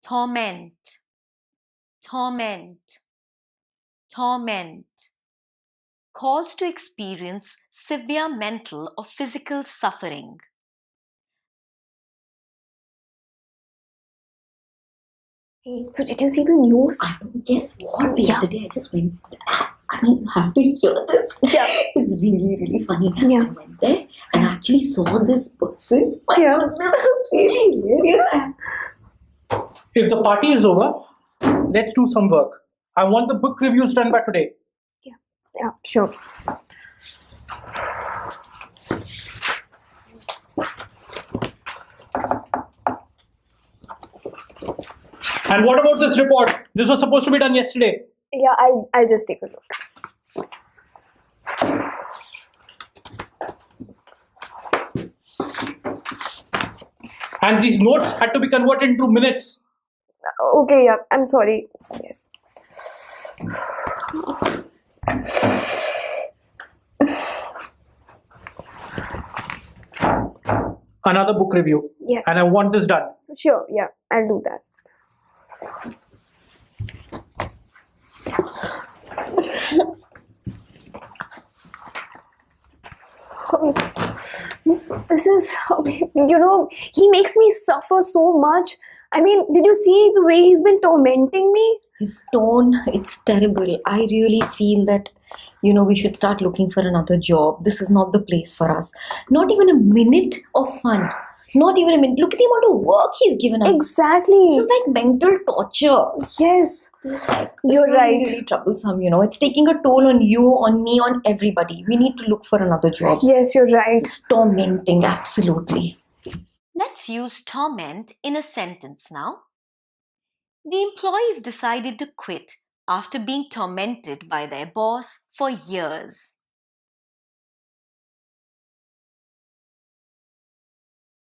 torment, torment, torment. Cause to experience severe mental or physical suffering. Hey, so did you see the news? I don't guess what the other day I just went. I mean, you have to hear this. Yeah. It's really, really funny. Yeah. I went there and I actually saw this person. My Yeah. goodness, it was really hilarious. If the party is over, let's do some work. I want the book reviews done by today. Yeah, sure. And what about this report? This was supposed to be done yesterday. Yeah, I'll just take a look. And these notes had to be converted into minutes. Okay, yeah, I'm sorry. Yes. Another book review. Yes. And I want this done. Sure, yeah, I'll do that. This is, he makes me suffer so much. I mean, did you see the way he's been tormenting me? His tone, it's terrible. I really feel that, we should start looking for another job. This is not the place for us. Not even a minute of fun. Not even a minute. Look at the amount of work he's given us. Exactly. This is like mental torture. Yes, you're Really, right. really troublesome, It's taking a toll on you, on me, on everybody. We need to look for another job. Yes, you're right. It's tormenting, absolutely. Let's use torment in a sentence now. The employees decided to quit after being tormented by their boss for years.